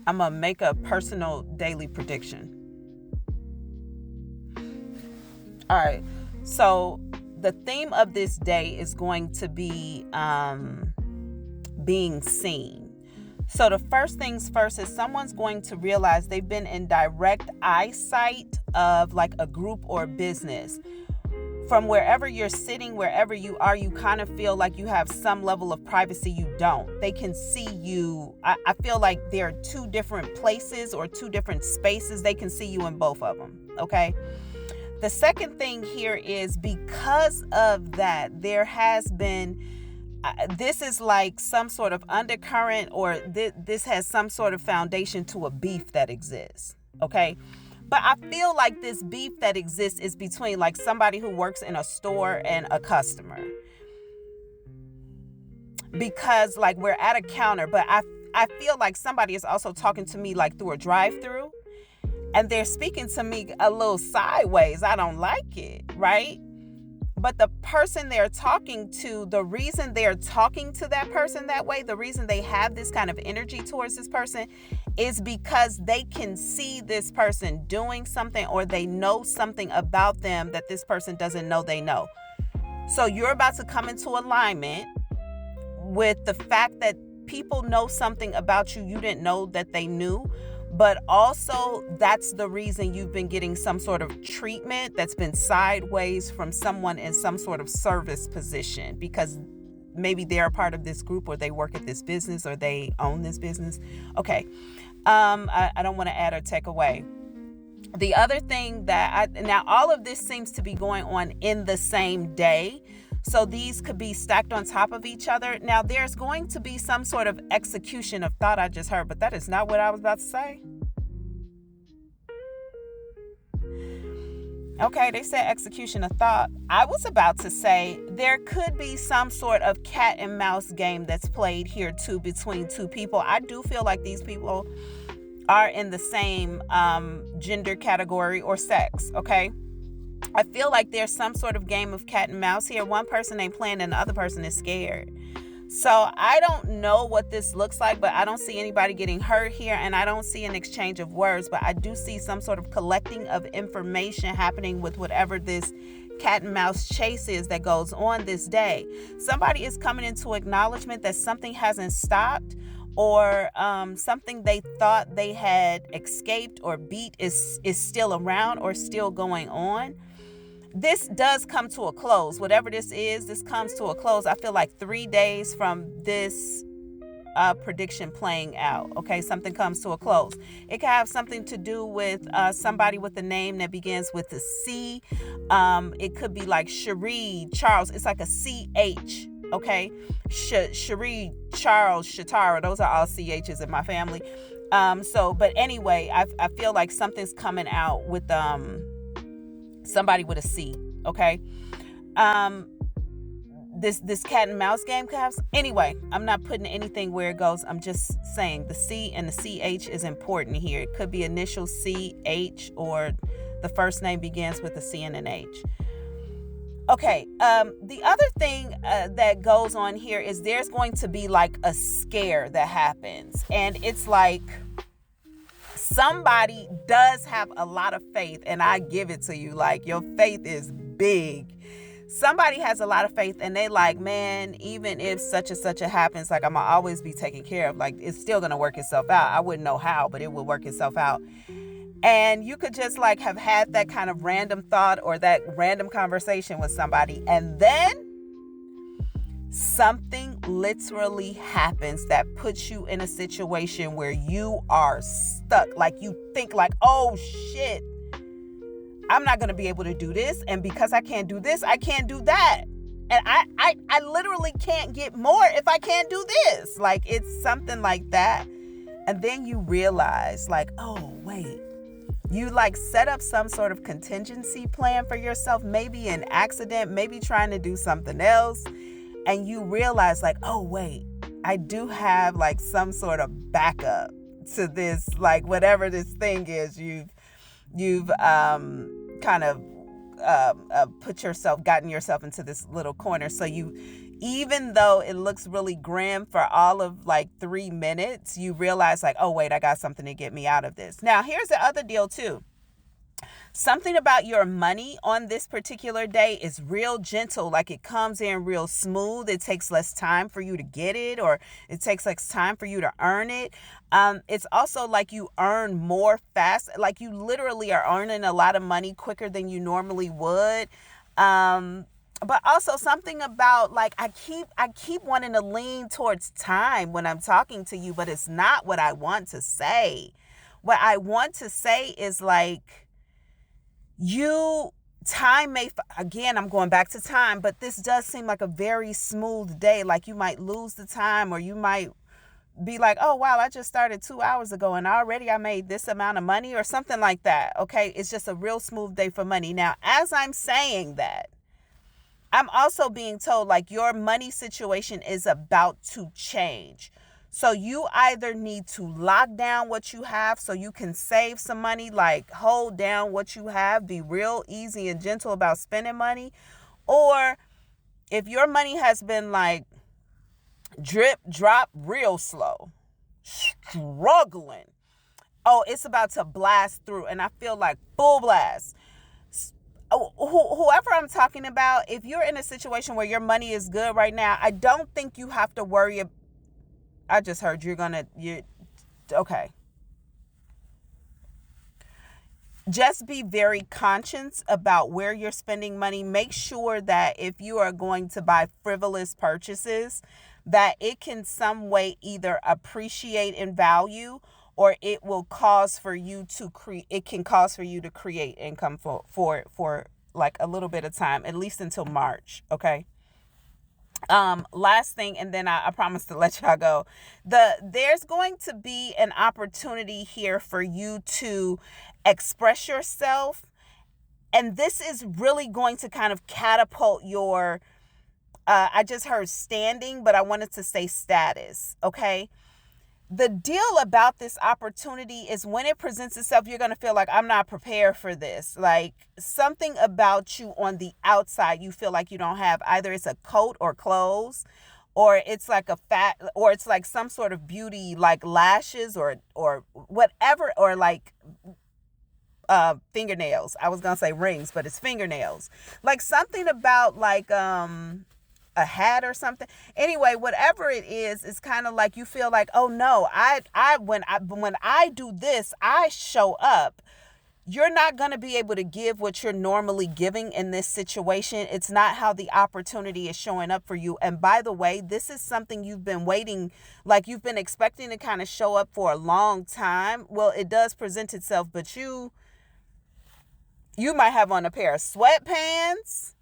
I'm going to make a personal daily prediction. All right. So the theme of this day is going to be being seen. So the first things first is someone's going to realize they've been in direct eyesight of like a group or business. From wherever you're sitting, wherever you are, you kind of feel like you have some level of privacy. You don't. They can see you. I feel like there are two different places or two different spaces. They can see you in both of them. Okay. The second thing here is because of that, there has been, this is like some sort of undercurrent, or this has some sort of foundation to a beef that exists. Okay. But I feel like this beef that exists is between like somebody who works in a store and a customer. Because like we're at a counter, but I feel like somebody is also talking to me like through a drive-through. And they're speaking to me a little sideways. I don't like it, right? But the person they're talking to, the reason they're talking to that person that way, the reason they have this kind of energy towards this person is because they can see this person doing something, or they know something about them that this person doesn't know they know. So you're about to come into alignment with the fact that people know something about you didn't know that they knew. But also that's the reason you've been getting some sort of treatment that's been sideways from someone in some sort of service position, because maybe they're a part of this group, or they work at this business, or they own this business. Okay. I don't want to add or take away. The other thing now all of this seems to be going on in the same day. So these could be stacked on top of each other. Now, there's going to be some sort of execution of thought I just heard, but that is not what I was about to say. Okay, they said execution of thought. I was about to say there could be some sort of cat and mouse game that's played here too between two people. I do feel like these people are in the same gender category or sex, okay? I feel like there's some sort of game of cat and mouse here. One person ain't playing and the other person is scared. So I don't know what this looks like, but I don't see anybody getting hurt here, and I don't see an exchange of words, but I do see some sort of collecting of information happening with whatever this cat and mouse chase is that goes on this day. Somebody is coming into acknowledgement that something hasn't stopped, or something they thought they had escaped or beat is still around or still going on. This does come to a close. Whatever this comes to a close. I feel like 3 days from this prediction playing out. Okay, something comes to a close. It can have something to do with somebody with a name that begins with a C. It could be like Cherie, Charles. It's like a CH. Okay, Cherie, Charles, Shatara. Those are all CHs in my family. But anyway, I feel like something's coming out with somebody with a C. Okay. This cat and mouse game could have. Anyway, I'm not putting anything where it goes. I'm just saying the C and the CH is important here. It could be initial CH, or the first name begins with a C and an H. Okay, the other thing that goes on here is there's going to be like a scare that happens, and it's like somebody does have a lot of faith, and I give it to you. Like, your faith is big. Somebody has a lot of faith, and they like, man, even if such and such happens, like, I'm gonna always be taken care of. Like, it's still gonna work itself out. I wouldn't know how, but it will work itself out. And you could just like have had that kind of random thought or that random conversation with somebody, and then something literally happens that puts you in a situation where you are stuck. Like, you think like, oh shit, I'm not going to be able to do this. And because I can't do this, I can't do that. And I literally can't get more if I can't do this. Like, it's something like that. And then you realize like, oh, wait. You like set up some sort of contingency plan for yourself, maybe an accident, maybe trying to do something else. And you realize like, oh, wait, I do have like some sort of backup to this, like whatever this thing is you've kind of gotten yourself into this little corner. So you even though it looks really grim for all of like 3 minutes, you realize like, oh, wait, I got something to get me out of this. Now, here's the other deal too. Something about your money on this particular day is real gentle. Like it comes in real smooth. It takes less time for you to get it, or it takes less time for you to earn it. It's also like you earn more fast. Like you literally are earning a lot of money quicker than you normally would. But also something about like I keep wanting to lean towards time when I'm talking to you, but it's not what I want to say. What I want to say is like, time may, again, I'm going back to time, but this does seem like a very smooth day. Like you might lose the time, or you might be like, oh, wow, I just started 2 hours ago and already I made this amount of money or something like that. Okay. It's just a real smooth day for money. Now, as I'm saying that, I'm also being told like your money situation is about to change. So you either need to lock down what you have so you can save some money, like hold down what you have, be real easy and gentle about spending money. Or if your money has been like drip, drop, real slow, struggling, oh, it's about to blast through. And I feel like full blast. Whoever I'm talking about, if you're in a situation where your money is good right now, I don't think you have to worry. I just heard okay. Just be very conscious about where you're spending money. Make sure that if you are going to buy frivolous purchases, that it can some way either appreciate in value, or it will cause for you to create income for like a little bit of time, at least until March. Okay. Last thing, and then I promise to let y'all go. There's going to be an opportunity here for you to express yourself. And this is really going to kind of catapult your, I just heard standing, but I wanted to say status. Okay. The deal about this opportunity is when it presents itself, you're going to feel like I'm not prepared for this. Like something about you on the outside, you feel like you don't have. Either it's a coat or clothes, or it's like or it's like some sort of beauty, like lashes or whatever, or like fingernails. I was going to say rings, but it's fingernails. Like something about like a hat or something. Anyway, whatever it is, it's kind of like you feel like, oh no, when I do this, I show up. You're not going to be able to give what you're normally giving in this situation. It's not how the opportunity is showing up for you. And by the way, this is something you've been waiting, like you've been expecting to kind of show up for a long time. Well, it does present itself, but you might have on a pair of sweatpants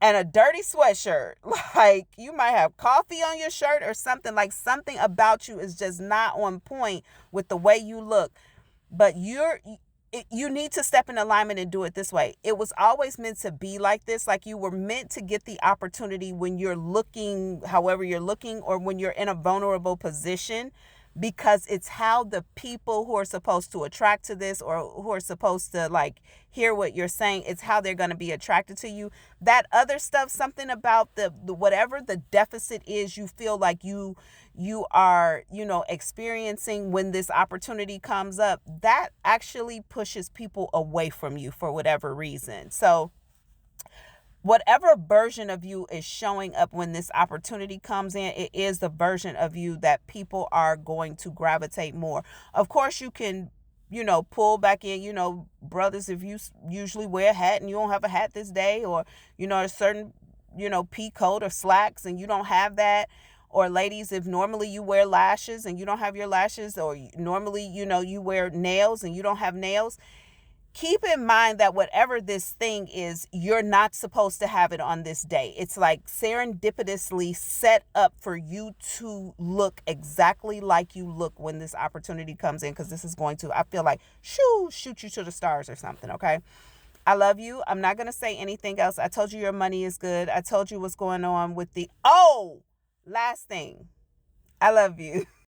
and a dirty sweatshirt. Like you might have coffee on your shirt or something. Like something about you is just not on point with the way you look. But you need to step in alignment and do it this way. It was always meant to be like this. Like you were meant to get the opportunity when you're looking, however you're looking, or when you're in a vulnerable position, because it's how the people who are supposed to attract to this, or who are supposed to like hear what you're saying, it's how they're going to be attracted to you. That other stuff, something about the whatever the deficit is, you feel like you are, experiencing when this opportunity comes up, that actually pushes people away from you for whatever reason. So whatever version of you is showing up when this opportunity comes in, it is the version of you that people are going to gravitate more. Of course, you can, pull back in, brothers, if you usually wear a hat and you don't have a hat this day, or, a certain, pea coat or slacks and you don't have that. Or ladies, if normally you wear lashes and you don't have your lashes, or normally, you wear nails and you don't have nails. Keep in mind that whatever this thing is, you're not supposed to have it on this day. It's like serendipitously set up for you to look exactly like you look when this opportunity comes in, because this is going to, I feel like, shoot you to the stars or something, okay? I love you. I'm not going to say anything else. I told you your money is good. I told you what's going on with last thing. I love you.